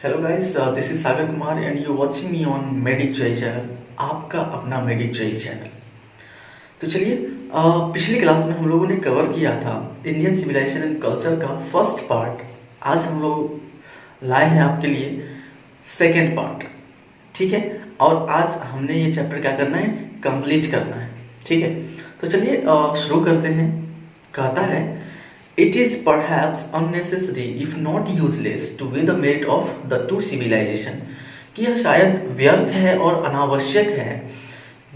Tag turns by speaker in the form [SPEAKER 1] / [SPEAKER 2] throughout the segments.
[SPEAKER 1] Hello guys, this is Sagar Kumar and you watching me on medic जय channel. आपका अपना medic जय चैनल। तो चलिए, पिछली क्लास में हम लोगों ने कवर किया था इंडियन सिविलाइजेशन एंड कल्चर का फर्स्ट पार्ट। आज हम लोग लाए हैं आपके लिए सेकेंड पार्ट। ठीक है, और आज हमने ये चैप्टर क्या करना है, कंप्लीट करना है। ठीक है, तो चलिए शुरू करते हैं। कहता है, It is perhaps unnecessary if not useless to weigh the merit of the two civilization। कि यह शायद व्यर्थ है और अनावश्यक है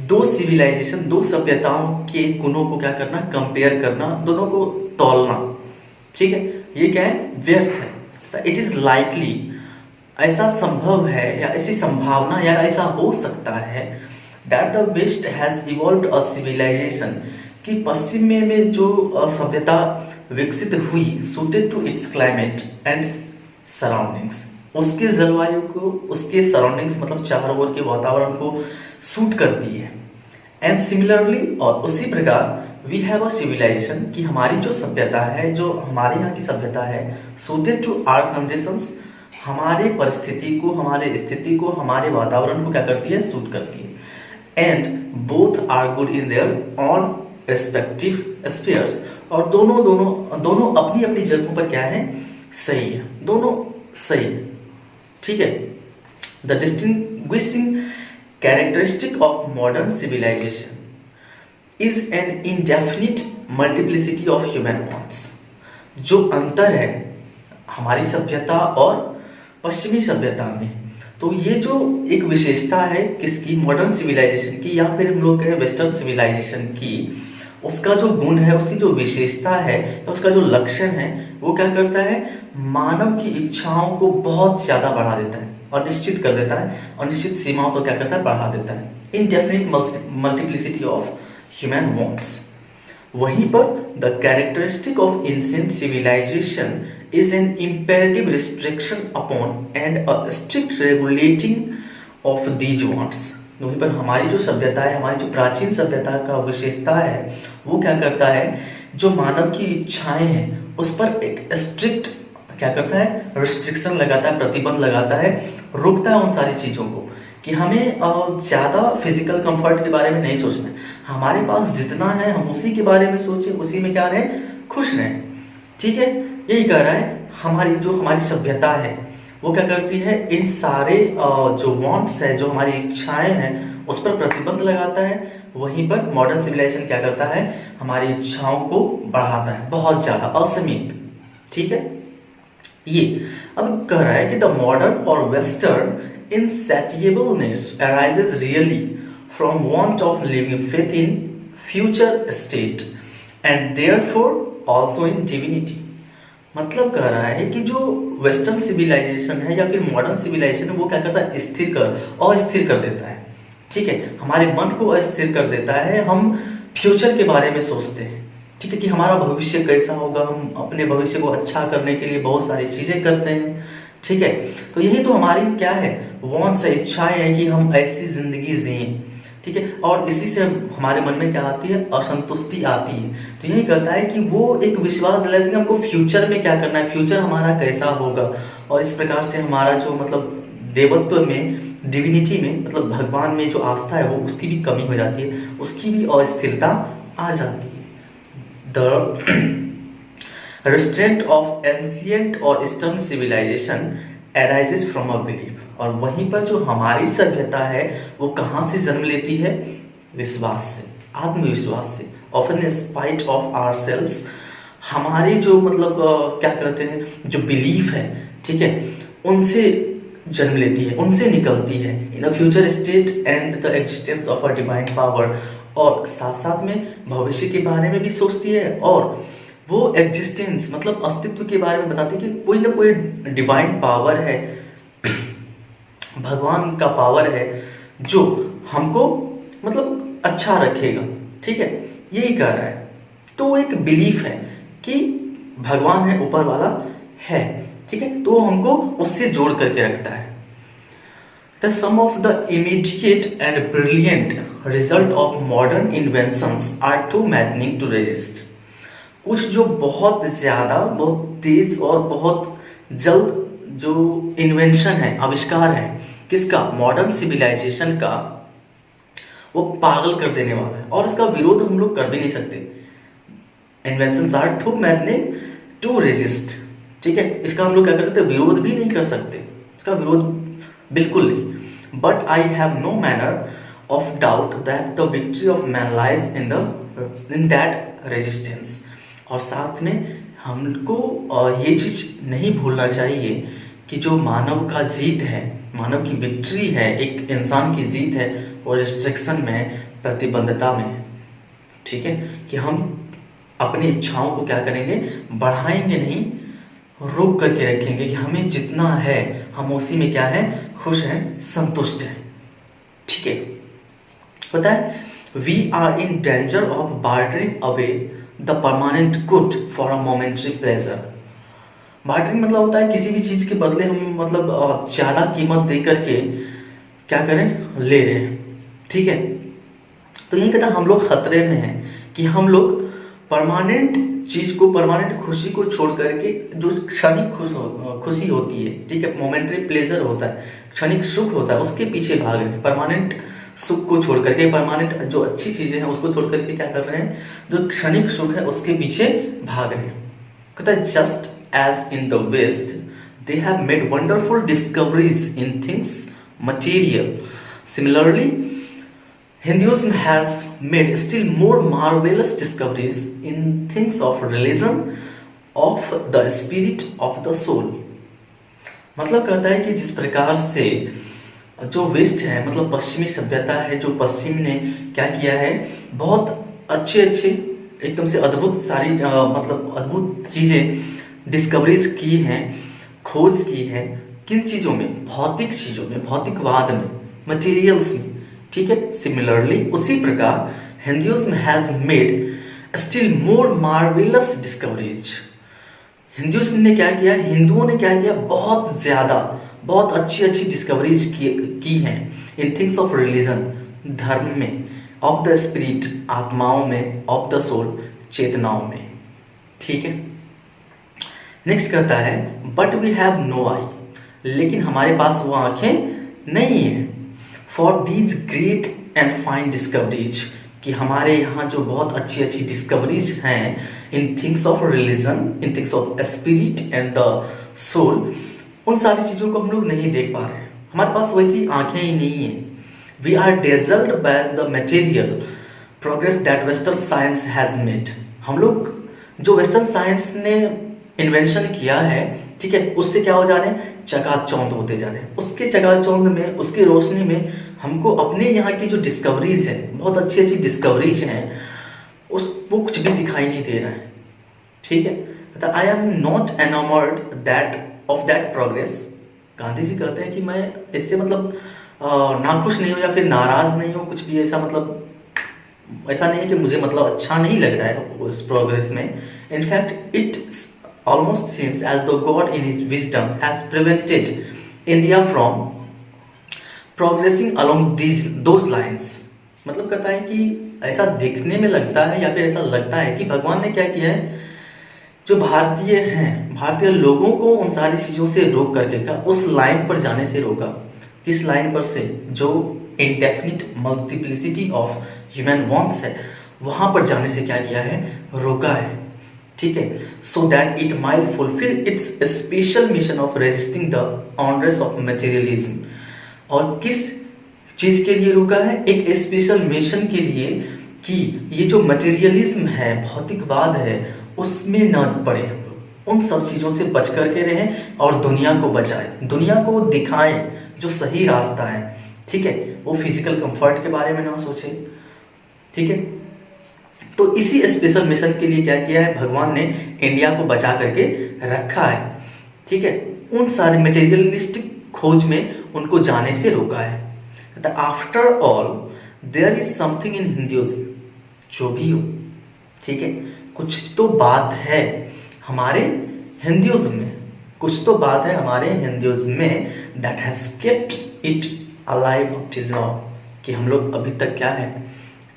[SPEAKER 1] दो सिविलाइजेशन, दो सभ्यताओं के गुणों को क्या करना, कंपेयर करना, दोनों को तौलना। ठीक है, ये क्या है, व्यर्थ है। तो इट इज लाइकली, ऐसा संभव है या ऐसी संभावना या ऐसा हो सकता है that the west has evolved a civilisation, कि पश्चिम में जो सभ्यता विकसित हुई, suited to its climate and surroundings, उसके जलवायु को, उसके सराउंडिंग्स मतलब चारों ओर के वातावरण को सूट करती है। एंड सिमिलरली, और उसी प्रकार वी हैव अ सिविलाइजेशन, कि हमारी जो सभ्यता है, जो हमारे यहाँ की सभ्यता है, सुटेड टू आवर कंडीशंस, हमारे परिस्थिति को, हमारे स्थिति को, हमारे वातावरण को क्या करती है, सूट करती है। And both are good in their own respective spheres, और दोनों अपनी अपनी जगहों पर क्या है, सही है, दोनों सही है। ठीक है, the distinguishing characteristic of modern civilisation is an indefinite multiplicity of human wants. जो अंतर है हमारी सभ्यता और पश्चिमी सभ्यता में, तो ये जो एक विशेषता है किसकी, मॉडर्न सिविलाइजेशन की, या फिर हम लोग कहें वेस्टर्न सिविलाइजेशन की, उसका जो गुण है, उसकी जो विशेषता है, उसका जो लक्षण है, वो क्या करता है, मानव की इच्छाओं को बहुत ज्यादा बढ़ा देता है और निश्चित कर देता है, और निश्चित सीमाओं तो क्या करता है, बढ़ा देता है। Indefinite multiplicity of human wants. वहीं पर the characteristic of ancient civilisation is an imperative restriction upon and a strict regulating of these wants. वहीं पर हमारी जो सभ्यता है, हमारी जो प्राचीन सभ्यता का विशेषता है, वो क्या करता है, जो मानव की इच्छाएं हैं उस पर एक स्ट्रिक्ट क्या करता है, रिस्ट्रिक्शन लगाता है, प्रतिबंध लगाता है, रोकता है उन सारी चीज़ों को, कि हमें ज़्यादा फिजिकल कंफर्ट के बारे में नहीं सोचना है। हमारे पास जितना है हम उसी के बारे में सोचें, उसी में क्या रहें, खुश रहें। ठीक है, यही कह रहा है। हमारी सभ्यता है वो क्या करती है, इन सारे जो वांट्स है, जो हमारी इच्छाएं हैं, उस पर प्रतिबंध लगाता है। वहीं पर मॉडर्न सिविलाइजेशन क्या करता है, हमारी इच्छाओं को बढ़ाता है, बहुत ज्यादा, असीमित। ठीक है, ये अब कह रहा है कि द मॉडर्न और western insatiableness arises really from want of living faith in future state and therefore also in divinity। मतलब कह रहा है कि जो वेस्टर्न सिविलाइजेशन है या फिर मॉडर्न सिविलाइजेशन है, वो क्या करता है, अस्थिर कर देता है। ठीक है, हमारे मन को अस्थिर कर देता है। हम फ्यूचर के बारे में सोचते हैं, ठीक है, कि हमारा भविष्य कैसा होगा, हम अपने भविष्य को अच्छा करने के लिए बहुत सारी चीजें करते हैं। ठीक है, तो यही तो हमारी क्या है, वांट्स, इच्छाएं हैं कि हम ऐसी जिंदगी जिएं। ठीक है, और इसी से हमारे मन में क्या आती है, असंतुष्टि आती है। तो यही कहता है कि वो एक विश्वास दिलाती है कि हमको फ्यूचर में क्या करना है, फ्यूचर हमारा कैसा होगा, और इस प्रकार से हमारा जो मतलब देवत्व में, डिविनिटी में, मतलब भगवान में जो आस्था है, वो उसकी भी कमी हो जाती है, उसकी भी अस्थिरता आ जाती है। द restraint of ancient और eastern civilization arises from a belief। और वहीं पर जो हमारी सभ्यता है वो कहाँ से जन्म लेती है, विश्वास से, आत्मविश्वास से। often in spite of ourselves, हमारी जो मतलब क्या कहते हैं, जो बिलीफ है, ठीक है, उनसे जन्म लेती है, उनसे निकलती है। In a future state and the existence of a divine power, और साथ साथ में भविष्य के बारे में भी सोचती है, और वो एग्जिस्टेंस मतलब अस्तित्व के बारे में बताती है कि कोई ना कोई डिवाइन पावर है, भगवान का पावर है, जो हमको मतलब अच्छा रखेगा। ठीक है, यही कह रहा है। तो एक बिलीफ है कि भगवान है, ऊपर वाला है। ठीक है, तो हमको उससे जोड़ करके रखता है। The sum of the immediate and brilliant result of modern inventions are too maddening to resist। कुछ जो बहुत ज्यादा, बहुत तेज और बहुत जल्द जो इन्वेंशन है, आविष्कार है किसका, मॉडर्न सिविलाइजेशन का, वो पागल कर देने वाला है और इसका विरोध हम लोग कर भी नहीं सकते। Inventions are too magnet to resist, ठीक है, इसका हम लोग क्या कर सकते, विरोध भी नहीं कर सकते, इसका विरोध बिल्कुल नहीं। But I have no manner of doubt that the victory of man lies in that resistance. और साथ में हमको ये चीज़ नहीं भूलना चाहिए कि जो मानव का जीत है, मानव की विक्ट्री है, एक इंसान की जीत है, और रिस्ट्रिक्शन में है, प्रतिबद्धता में है, ठीक है, कि हम अपनी इच्छाओं को क्या करेंगे, बढ़ाएंगे नहीं, रोक करके रखेंगे कि हमें जितना है हम उसी में क्या है, खुश हैं, संतुष्ट हैं, ठीक है। पता है, we are in danger of bartering away the permanent good for a momentary pleasure. Bartering मतलब होता है किसी भी चीज़ के बदले हम मतलब ज़्यादा कीमत दे करके क्या करें, ले रहे हैं, ठीक है। तो यही कहता हम लोग खतरे में हैं कि हम लोग परमानेंट चीज़ को, परमानेंट खुशी को छोड़ करके जो क्षणिक खुशी होती है, ठीक है, मोमेंट्री प्लेजर होता है, क्षणिक सुख होता है, उसके पीछे भाग रहे हैं। परमानेंट सुख को छोड़ करके, परमानेंट जो अच्छी चीज़ें हैं उसको छोड़ करके क्या कर रहे हैं, जो क्षणिक सुख है उसके पीछे भाग रहे हैं। कहता है just as in the west they have made wonderful discoveries in things material, similarly Hinduism has made still more marvelous discoveries in things of religion, of the spirit, of the soul। मतलब कहता है कि जिस प्रकार से जो waste है, मतलब पश्चिमी सभ्यता है, जो पश्चिम ने क्या किया है, बहुत अच्छे अच्छे एकदम से अद्भुत सारी मतलब अद्भुत चीज़ें डिस्कवरीज की हैं, खोज की है, किन चीज़ों में, भौतिक चीज़ों में, भौतिकवाद में, मटेरियल्स में, ठीक है। सिमिलरली उसी प्रकार Hinduism has made still more marvellous discoveries. Hinduism ने क्या किया, हिंदुओं ने क्या किया, बहुत ज़्यादा, बहुत अच्छी अच्छी डिस्कवरीज की हैं इन थिंग्स ऑफ रिलीजन, धर्म में, ऑफ द स्पिरिट, आत्माओं में, ऑफ द सोल, चेतनाओं में, ठीक है। नेक्स्ट कहता है but we have no eye, लेकिन हमारे पास वो आंखें नहीं है, for these great and fine discoveries, कि हमारे यहाँ जो बहुत अच्छी अच्छी डिस्कवरीज हैं in things of religion, in things of spirit and the soul, उन सारी चीज़ों को हम लोग नहीं देख पा रहे हैं, हमारे पास वैसी आंखें ही नहीं हैं। We are dazzled by the material progress that western science has made. हम लोग जो वेस्टर्न साइंस ने इन्वेंशन किया है, ठीक है, उससे क्या हो जा रहे हैं, चकाचौंध होते जा रहे हैं। उसके चकाचौंध में, उसकी रोशनी में हमको अपने यहाँ की जो डिस्कवरीज है, बहुत अच्छी अच्छी डिस्कवरीज हैं, वो कुछ भी दिखाई नहीं दे रहा है, ठीक है। I am not enamoured that of that progress. Gandhi ji कहते हैं कि मैं इससे मतलब नाखुश नहीं हूँ या फिर नाराज नहीं हूँ, कुछ भी ऐसा मतलब ऐसा नहीं है कि मुझे मतलब अच्छा नहीं लग रहा है उस प्रोग्रेस में। In fact it almost seems as though God in his wisdom has prevented India from progressing along those lines। मतलब कहता है कि ऐसा दिखने में लगता है या फिर ऐसा लगता है कि भगवान ने क्या किया है, जो भारतीय हैं, भारतीय लोगों को उन सारी चीज़ों से रोक करके का उस लाइन पर जाने से रोका। किस लाइन पर से, जो indefinite multiplicity of human wants है, वहाँ पर जाने से क्या किया है, रोका है, ठीक है। So that it might fulfil it's special mission of resisting the onerous of materialism. और किस चीज़ के लिए रोका है, एक स्पेशल मिशन के लिए, कि ये जो मटेरियलिज्म है, भौतिकवाद है, उसमें न पड़े हम लोग, उन सब चीज़ों से बच करके रहें और दुनिया को बचाएं, दुनिया को दिखाएं जो सही रास्ता है, ठीक है। वो फिजिकल कंफर्ट के बारे में ना सोचें, ठीक है। तो इसी स्पेशल मिशन के लिए क्या किया है, भगवान ने इंडिया को बचा करके रखा है, ठीक है। उन सारे मटेरियलिस्टिक खोज में उनको जाने से रोका है। After all there is something in Hinduism, जो भी हो, ठीक है, कुछ तो बात है हमारे हिंदुइज्म में, कुछ तो बात है हमारे हिंदुइज्म में, that has kept it alive till now, कि हम लोग अभी तक क्या है,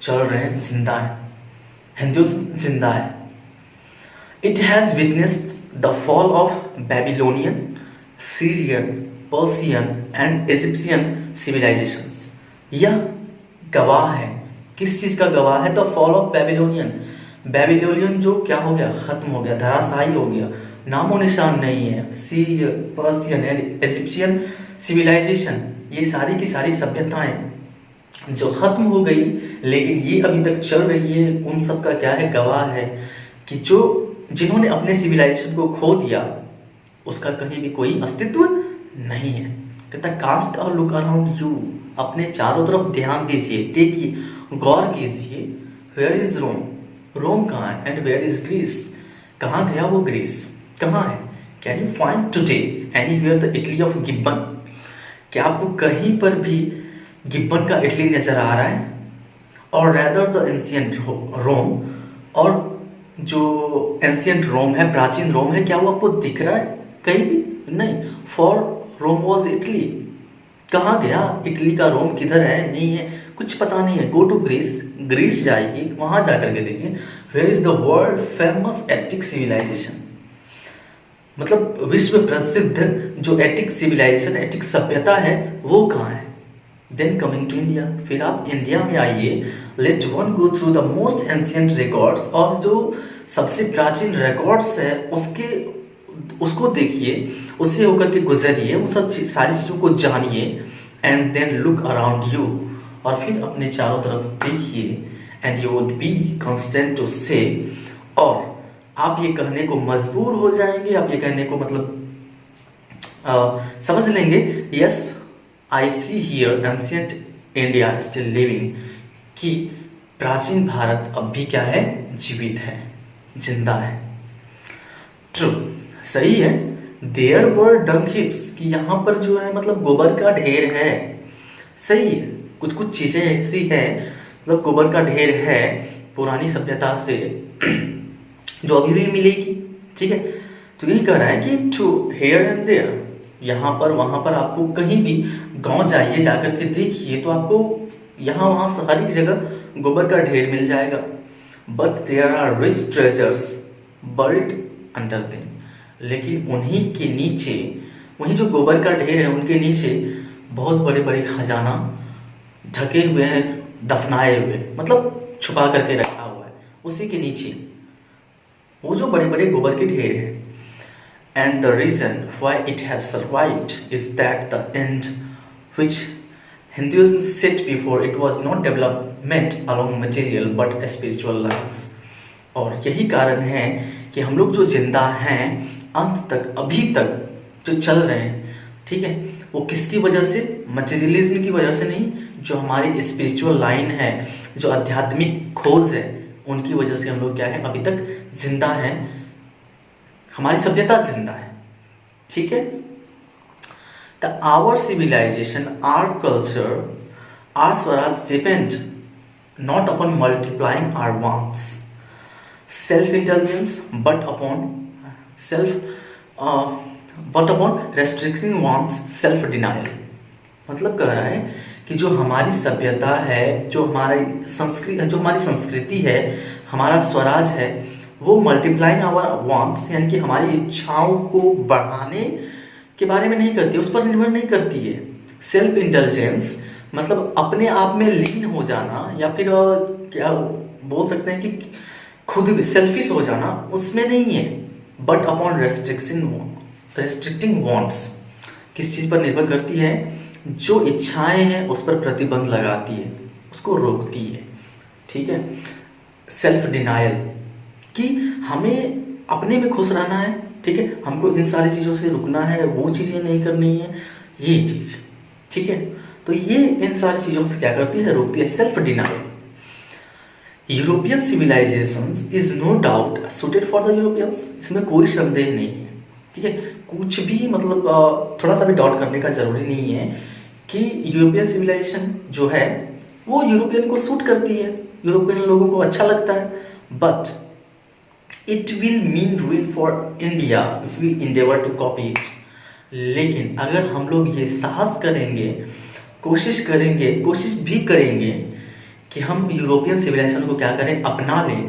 [SPEAKER 1] चल रहे हैं, जिंदा है, हिंदुइज्म जिंदा है। It has witnessed the fall of Babylonian Syrian, Persian and Egyptian civilisations. यह गवाह है, किस चीज़ का गवाह है? The fall of Babylonian. Babylonian जो क्या हो गया? खत्म हो गया, धराशायी हो गया, नामो निशान नहीं है। Syrian, Persian and Egyptian civilisation, ये सारी की सारी सभ्यताएं जो खत्म हो गई, लेकिन ये अभी तक चल रही है, उन सब का क्या है? गवाह है कि जो जिन्होंने अपने सिविलाइजेशन को खो दिया उसका कहीं भी कोई अस्तित्व नहीं है। कहता कास्ट और लुक अराउंड यू, अपने चारों तरफ ध्यान दीजिए, देखिए, गौर कीजिए। Where is Rome? रोम कहाँ है? And where is Greece? कहाँ गया वो ग्रीस? कहाँ है? Can you find today anywhere the Italy of Gibbon? क्या आपको कहीं पर भी गिब्बन का इटली नजर आ रहा है? और रैदर द एंशियंट रोम, और जो एंशियंट रोम है, प्राचीन रोम है, क्या वो आपको दिख रहा है कहीं भी? नहीं। For Rome was Italy. कहाँ गया? इटली का रोम किधर है? नहीं है, कुछ पता नहीं है। गो टू ग्रीस, ग्रीस जाइए, वहां जाकर के देखिए। Where is the world famous Attic civilisation? मतलब विश्व प्रसिद्ध जो एटिक सिविलाइजेशन, एटिक सभ्यता है, वो कहाँ है? देन कमिंग टू इंडिया, फिर आप इंडिया में आइए। Let one go through the most ancient records, और जो सबसे प्राचीन रिकॉर्ड्स है उसको देखिए, उससे होकर के गुजरिए, उन सब सारी चीज़ों को जानिए। And then look around you, और फिर अपने चारों तरफ देखिए। And you would be constant to say, और आप ये कहने को मजबूर हो जाएंगे, आप ये कहने को मतलब समझ लेंगे, yes I see here ancient India still living, कि प्राचीन भारत अब भी क्या है? जीवित है, जिंदा है। ट्रू, सही है। देयर वर डंग हिप्स, कि यहाँ पर जो है मतलब गोबर का ढेर है। सही है, कुछ कुछ चीजें ऐसी है, मतलब गोबर का ढेर है पुरानी सभ्यता से जो अभी भी मिलेगी। ठीक है, तो यही कह रहा है कि टू हेयर एंड देयर, यहाँ पर वहाँ पर, आपको कहीं भी गांव जाइए, जाकर के देखिए, तो आपको यहाँ वहाँ सारी जगह गोबर का ढेर मिल जाएगा। But there are rich treasures buried under them, लेकिन उन्हीं के नीचे, वही जो गोबर का ढेर है उनके नीचे बहुत बड़े बड़े खजाना ढके हुए हैं, दफनाए हुए, मतलब छुपा करके रखा हुआ है उसी के नीचे, वो जो बड़े बड़े गोबर के ढेर है। And the reason why it has survived is that the end which Hinduism set before it was not development along material but spiritual lines। और यही कारण है कि हम लोग जो जिंदा हैं अंत तक, अभी तक जो चल रहे हैं, ठीक है, वो किसकी वजह से? मटेरियलिज्म की वजह से नहीं, जो हमारी स्पिरिचुअल लाइन है, जो आध्यात्मिक खोज है, उनकी वजह से हम लोग क्या है? अभी तक जिंदा हैं, हमारी सभ्यता जिंदा है। ठीक है, our civilization, our culture, our Swaraj depend not upon multiplying our wants, self-indulgence, but upon restricting wants, self-denial। मतलब कह रहा है कि जो हमारी सभ्यता है, जो हमारी संस्कृति है, हमारा स्वराज है, वो मल्टीप्लाइंग आवर वांट्स, यानी कि हमारी इच्छाओं को बढ़ाने के बारे में नहीं करती है, उस पर निर्भर नहीं करती है। सेल्फ इंटेलिजेंस मतलब अपने आप में लीन हो जाना, या फिर क्या बोल सकते हैं कि खुद सेल्फिश हो जाना, उसमें नहीं है। बट अपॉन रेस्ट्रिक्टिंग वांट्स, किस चीज़ पर निर्भर करती है? जो इच्छाएं हैं उस पर प्रतिबंध लगाती है, उसको रोकती है। ठीक है, सेल्फ डिनायल, कि हमें अपने में खुश रहना है, ठीक है, हमको इन सारी चीज़ों से रुकना है, वो चीज़ें नहीं करनी है, ये चीज़। ठीक है, तो ये इन सारी चीज़ों से क्या करती है? रोकती है, self denial. European civilisations is no doubt suited for the Europeans, इसमें कोई संदेह नहीं है। ठीक है, कुछ भी मतलब थोड़ा सा भी डाउट करने का जरूरी नहीं है कि यूरोपियन सिविलाइजेशन जो है वो यूरोपियन को सूट करती है, यूरोपियन लोगों को अच्छा लगता है। But it will mean rule for India if we endeavour to copy it. लेकिन अगर हम लोग ये साहस करेंगे, कोशिश भी करेंगे कि हम यूरोपियन सिविलाइजेशन को क्या करें? अपना लें,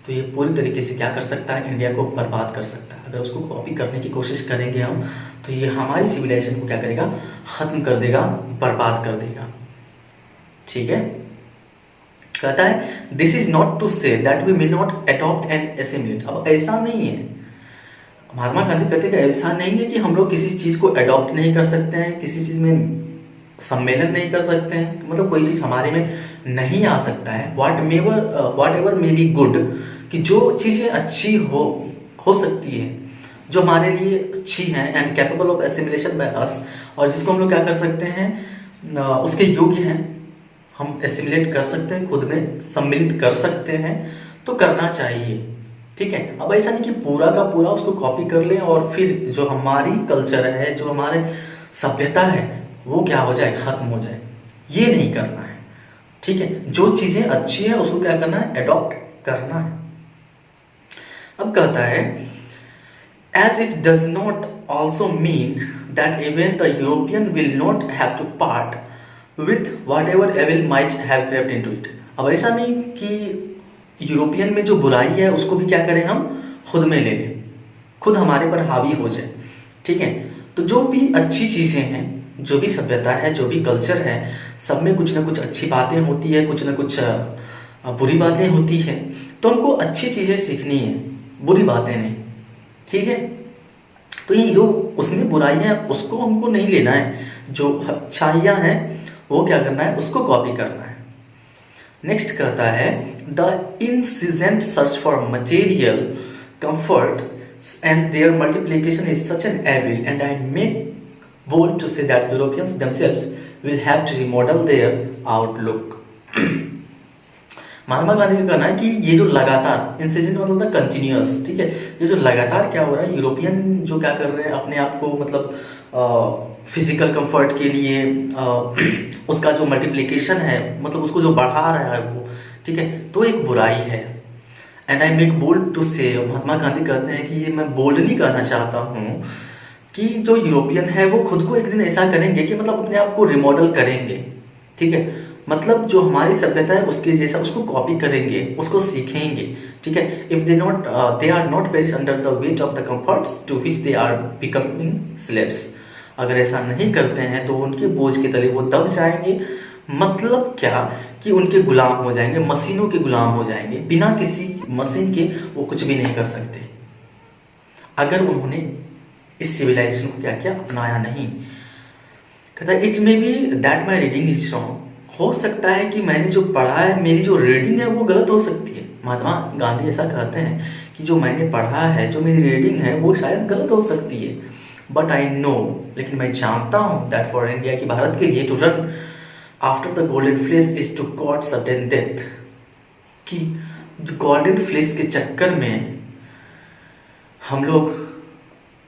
[SPEAKER 1] तो ये पूरी तरीके से क्या कर सकता है? इंडिया को बर्बाद कर सकता है। अगर उसको कॉपी करने की कोशिश करेंगे हम, तो ये हमारी सिविलाइजेशन को क्या करेगा, ख़त्म कर देगा, बर्बाद कर देगा। ठीक है, कहता है this is not to say that we may not adopt and assimilate. अब ऐसा नहीं है, महात्मा गांधी कहते कि ऐसा नहीं है कि हम लोग किसी चीज़ को अडॉप्ट नहीं कर सकते हैं, किसी चीज़ में सम्मेलन नहीं कर सकते हैं, मतलब कोई चीज़ हमारे में नहीं आ सकता है। वाट एवर मे बी गुड, कि जो चीज़ें अच्छी हो सकती है, जो हमारे लिए अच्छी हैं and capable of assimilation by us, और जिसको हम लोग क्या कर सकते हैं, उसके योग्य हैं, हम एसिमिलेट कर सकते हैं, खुद में सम्मिलित कर सकते हैं, तो करना चाहिए। ठीक है, अब ऐसा नहीं कि पूरा का पूरा उसको कॉपी कर लें और फिर जो हमारी कल्चर है, जो हमारे सभ्यता है, वो क्या हो जाए, खत्म हो जाए, ये नहीं करना है। ठीक है, जो चीज़ें अच्छी है उसको क्या करना है, अडॉप्ट करना है। अब कहता है as it does not also mean that even the European will not have to part with whatever evil might have crept into it। अब ऐसा नहीं कि यूरोपियन में जो बुराई है उसको भी क्या करें, हम खुद में ले लें, खुद हमारे पर हावी हो जाए। ठीक है, तो जो भी अच्छी चीज़ें हैं, जो भी सभ्यता है, जो भी कल्चर है, सब में कुछ ना कुछ अच्छी बातें होती है, कुछ ना कुछ बुरी बातें होती है, तो हमको अच्छी चीज़ें सीखनी है, बुरी बातें नहीं। ठीक है, तो ये जो उसमें बुराइयां हैं उसको हमको नहीं लेना है, जो अच्छाइयाँ हैं वो क्या करना है, उसको कॉपी करना है। नेक्स्ट कहता है the incessant search for material comfort and their multiplication is such an evil and I make bold to say that Europeans themselves will have to remodel their outlook. Mahatma Gandhi का कहना है कि ये जो लगातार, इंसिजेंट मतलब था कंटिन्यूअस, ठीक है, ये जो लगातार क्या हो रहा है, यूरोपियन जो क्या कर रहे हैं अपने आप को, मतलब फिजिकल कंफर्ट के लिए उसका जो मल्टीप्लिकेशन है, मतलब उसको जो बढ़ा रहा है वो, ठीक है, तो एक बुराई है। And I make bold to say, Mahatma Gandhi कहते हैं कि ये मैं बोल्डली कहना चाहता हूँ कि जो यूरोपियन है वो खुद को एक दिन ऐसा करेंगे कि मतलब अपने आप को रिमॉडल करेंगे। ठीक है, मतलब जो हमारी सभ्यता है उसके जैसा उसको कॉपी करेंगे, उसको सीखेंगे। ठीक है, if they are not perish under the weight of the comforts to which they are becoming slaves. अगर ऐसा नहीं करते हैं तो उनके बोझ के तले वो दब जाएंगे। मतलब क्या कि उनके गुलाम हो जाएंगे, मशीनों के गुलाम हो जाएंगे, बिना किसी मशीन के वो कुछ भी नहीं कर सकते अगर उन्होंने इस सिविलाइजेशन को क्या किया, अपनाया नहीं। कहता है it may be that my reading is wrong, हो सकता है कि मैंने जो पढ़ा है, मेरी जो रीडिंग है वो गलत हो सकती है। महात्मा गांधी ऐसा कहते हैं कि जो मैंने पढ़ा है, जो मेरी रीडिंग है वो शायद गलत हो सकती है, बट आई नो, लेकिन मैं जानता हूँ दैट फॉर इंडिया, कि भारत के लिए to run after the golden fleece is to god sudden death, कि जो गोल्डन फ्लेस के चक्कर में हम लोग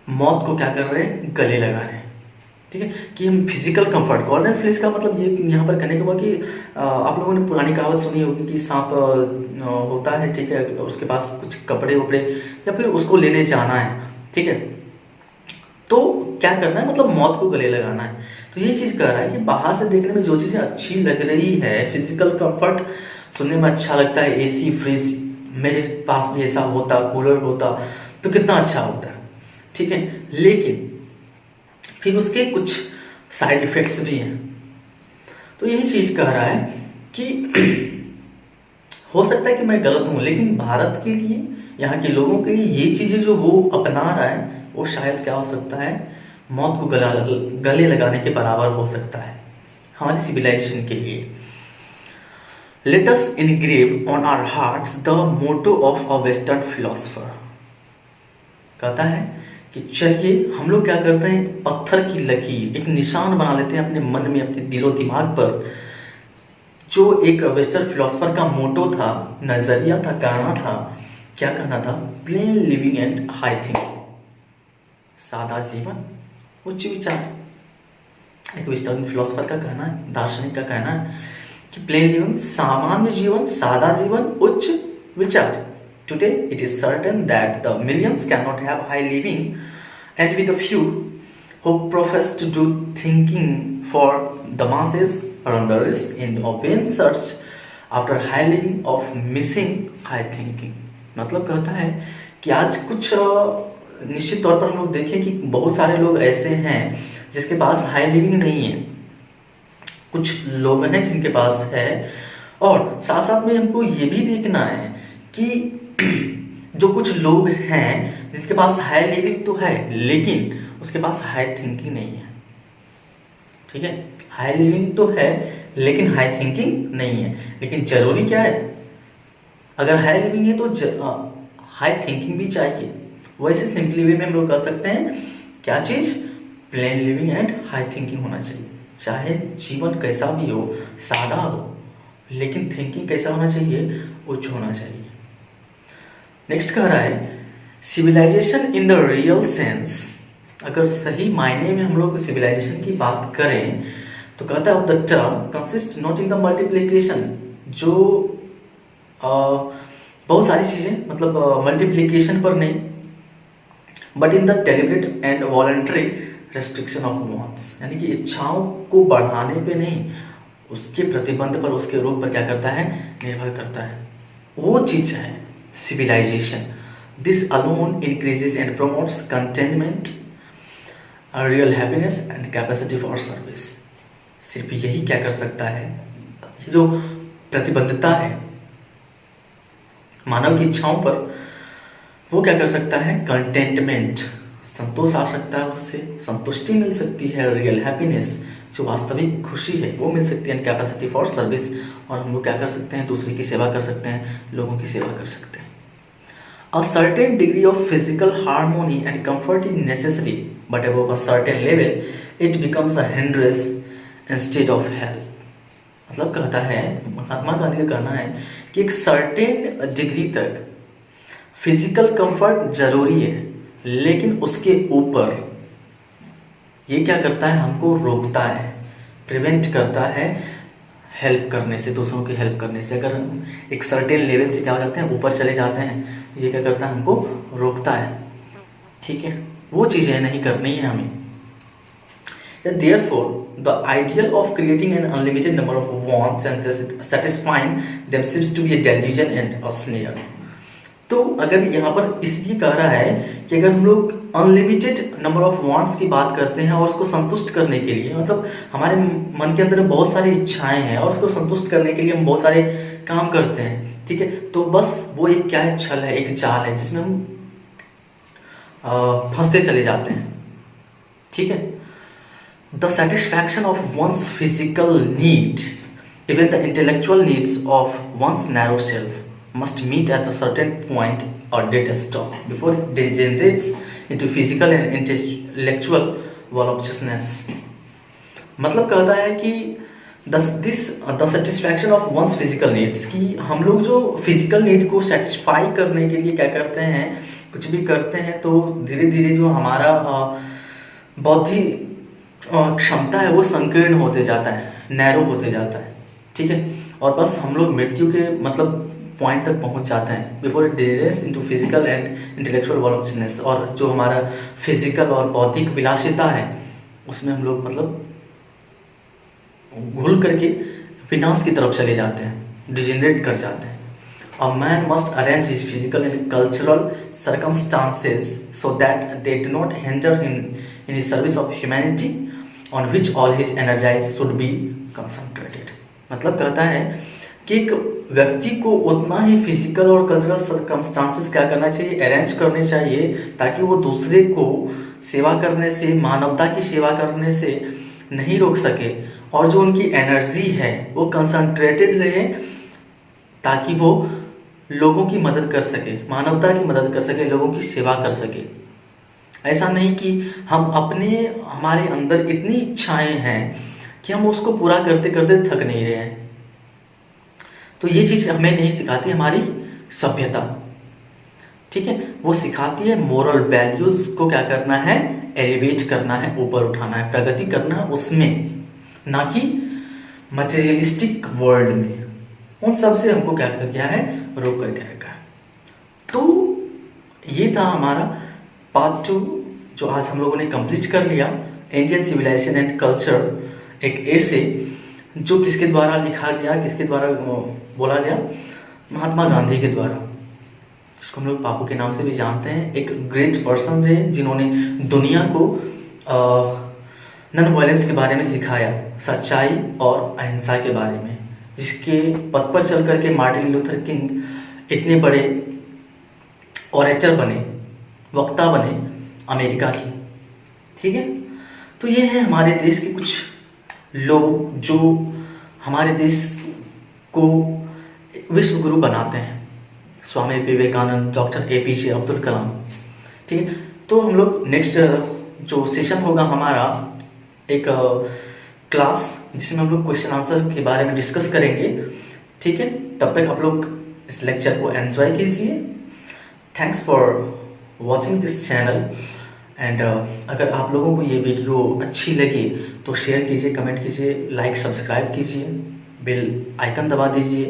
[SPEAKER 1] मौत को क्या कर रहे हैं, गले लगा रहे हैं। ठीक है, कि हम फिजिकल कंफर्ट, गोल्डन फ्लेस का मतलब ये यहाँ पर कहने के बाद कि आप लोगों ने पुरानी कहावत सुनी होगी कि सांप होता है, ठीक है, उसके पास कुछ कपड़े वपड़े या फिर उसको लेने जाना है, ठीक है, तो क्या करना है, मतलब मौत को गले लगाना है। तो ये चीज़ कह रहा है कि बाहर से देखने में जो चीज़ें अच्छी लग रही है, फिजिकल कंफर्ट सुनने में अच्छा लगता है, एसी फ्रिज मेरे पास भी ऐसा होता, कूलर होता तो कितना अच्छा होता है, ठीक है, लेकिन फिर उसके कुछ साइड इफ़ेक्ट्स भी हैं। तो यही चीज़ कह रहा है कि हो सकता है कि मैं गलत हूँ, लेकिन भारत के लिए, यहाँ के लोगों के लिए ये चीज़ें जो वो अपना रहा है वो शायद क्या हो सकता है, मौत को गले लगाने के बराबर हो सकता है हमारी सिविलाइजेशन के लिए। Let us engrave on our hearts the motto of a western philosopher. कहता है कि चलिए हम लोग क्या करते हैं, पत्थर की लकीर, एक निशान बना लेते हैं अपने मन में, अपने दिलो दिमाग पर, जो एक वेस्टर्न फिलोसफर का मोटो था, नजरिया था, कहना था, क्या कहना था, plane living and high thinking, सादा जीवन उच्च विचार। एक वेस्टर्न फिलोसफर का कहना है, दार्शनिक का कहना है कि प्लेन लिविंग, सामान्य जीवन, सादा जीवन, उच्च विचार। Today it is certain that the millions cannot have high living, and with a few who profess to do thinking for the masses run the risk in a vain search after high living of missing high thinking। मतलब कहता है कि आज कुछ निश्चित तौर पर हम लोग देखें कि बहुत सारे लोग ऐसे हैं जिसके पास हाई लिविंग नहीं है, कुछ लोग हैं जिनके पास है, और साथ साथ में हमको ये भी देखना है कि जो कुछ लोग हैं जिनके पास हाई लिविंग तो है लेकिन उसके पास हाई थिंकिंग नहीं है। ठीक है, हाई लिविंग तो है लेकिन हाई थिंकिंग नहीं है। लेकिन जरूरी क्या है, अगर हाई लिविंग है तो हाई थिंकिंग भी चाहिए। वैसे सिंपली वे में हम लोग कर सकते हैं क्या चीज़, plain living and high thinking होना चाहिए। चाहे जीवन कैसा भी हो, सादा हो, लेकिन थिंकिंग कैसा होना चाहिए, उच्च होना चाहिए। नेक्स्ट कह रहा है civilisation in the real sense. अगर सही मायने में हम लोग सिविलाइजेशन की बात करें तो कहता है the term consist not in the multiplication, जो बहुत सारी चीज़ें मतलब मल्टीप्लिकेशन पर नहीं, but in the deliberate and voluntary restriction of wants, यानी कि इच्छाओं को बढ़ाने पे नहीं, उसके प्रतिबंध पर, उसके रोक पर क्या करता है, निर्भर करता है। वो चीज़ है civilisation. This alone increases and promotes contentment, real happiness and capacity for service. सिर्फ यही क्या कर सकता है, जो प्रतिबद्धता है मानव की इच्छाओं पर, वो क्या कर सकता है, कंटेंटमेंट, संतोष आ सकता है, उससे संतुष्टि मिल सकती है, रियल हैप्पीनेस, जो वास्तविक खुशी है वो मिल सकती है, एंड कैपेसिटी फॉर सर्विस, और हम लोग क्या कर सकते हैं, दूसरे की सेवा कर सकते हैं, लोगों की सेवा कर सकते हैं। A certain degree of physical harmony and comfort is necessary, but above a certain level, it becomes a hindrance instead of help. मतलब कहता है, महात्मा गांधी का कहना है कि एक सर्टेन डिग्री तक फिजिकल कंफर्ट जरूरी है, लेकिन उसके ऊपर ये क्या करता है, हमको रोकता है, प्रिवेंट करता है हेल्प करने से, दूसरों की हेल्प करने से। अगर हम एक सर्टेन लेवल से क्या हो जाते हैं, ऊपर चले जाते हैं, ये क्या करता है, हमको रोकता है। ठीक है, वो चीज़ें नहीं करनी है हमें। Therefore, the ideal of creating an unlimited number of wants and satisfying them seems to be a delusion and a snare. तो अगर यहाँ पर इसलिए कह रहा है कि अगर हम लोग अनलिमिटेड नंबर ऑफ वांट्स की बात करते हैं और उसको संतुष्ट करने के लिए, मतलब हमारे मन के अंदर बहुत सारी इच्छाएं हैं और उसको संतुष्ट करने के लिए हम बहुत सारे काम करते हैं, ठीक है, तो बस वो एक क्या है, छल है, एक जाल है जिसमें हम फंसते चले जाते हैं। ठीक है, the satisfaction of one's physical needs, even the intellectual needs of one's narrow self must meet at a certain point or dead stop before it degenerates into physical and intellectual voluptuousness. मतलब कहता है कि the satisfaction of one's physical needs, कि हम लोग जो physical need को satisfy करने के लिए क्या करते हैं, कुछ भी करते हैं, तो धीरे धीरे जो हमारा बौद्धिक क्षमता है वो संकीर्ण होते जाता है, नैरो होते जाता है। ठीक है, और बस हम लोग मृत्यु के मतलब पॉइंट तक पहुंच जाते हैं, before it degenerates into physical and intellectual voluptuousness, और जो हमारा फिजिकल और बौद्धिक विलासिता है उसमें हम लोग मतलब घुल करके विनाश की तरफ चले जाते हैं, डिजेनरेट कर जाते हैं। A man must arrange his physical and cultural circumstances so that they do not hinder him in his service of humanity on which all his energies should be concentrated. मतलब कहता है कि एक व्यक्ति को उतना ही फिजिकल और कल्चरल सर्कमस्टांसेस क्या करना चाहिए, अरेंज करने चाहिए, ताकि वो दूसरे को सेवा करने से, मानवता की सेवा करने से नहीं रोक सके, और जो उनकी एनर्जी है वो कंसंट्रेटेड रहे, ताकि वो लोगों की मदद कर सके, मानवता की मदद कर सके, लोगों की सेवा कर सके। ऐसा नहीं कि हम हमारे अंदर इतनी इच्छाएं हैं कि हम उसको पूरा करते करते थक नहीं रहे हैं। तो ये चीज़ हमें नहीं सिखाती हमारी सभ्यता। ठीक है, वो सिखाती है मोरल वैल्यूज को क्या करना है, एलिवेट करना है, ऊपर उठाना है, प्रगति करना है उसमें, ना कि मटेरियलिस्टिक वर्ल्ड में। उन सब से हमको क्या किया है, रोक करके रखा है। तो ये था हमारा पार्ट 2 जो आज हम लोगों ने कंप्लीट कर लिया, इंडियन सिविलाइजेशन एंड कल्चर, एक ऐसे जो किसके द्वारा लिखा गया, किसके द्वारा बोला गया, महात्मा गांधी के द्वारा। जिसको हम लोग पापू के नाम से भी जानते हैं, एक ग्रेट पर्सन रहे जिन्होंने दुनिया को नॉन वायलेंस के बारे में सिखाया, सच्चाई और अहिंसा के बारे में, जिसके पथ पर चल करके मार्टिन लूथर किंग इतने बड़े ओरेटर बने, वक्ता बने अमेरिका की। ठीक है, तो ये है हमारे देश के कुछ लोग जो हमारे देश को विश्व गुरु बनाते हैं, स्वामी विवेकानंद, डॉक्टर APJ अब्दुल कलाम। ठीक है, तो हम लोग नेक्स्ट जो सेशन होगा हमारा एक क्लास, जिसमें हम लोग क्वेश्चन आंसर के बारे में डिस्कस करेंगे। ठीक है, तब तक आप लोग इस लेक्चर को एंजॉय कीजिए। Thanks for watching this channel and अगर आप लोगों को ये वीडियो अच्छी लगी तो शेयर कीजिए, कमेंट कीजिए, लाइक सब्सक्राइब कीजिए, बेल आइकन दबा दीजिए,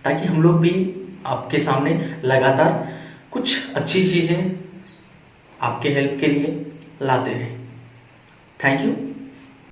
[SPEAKER 1] ताकि हम लोग भी आपके सामने लगातार कुछ अच्छी चीज़ें आपके हेल्प के लिए लाते रहें। Thank you.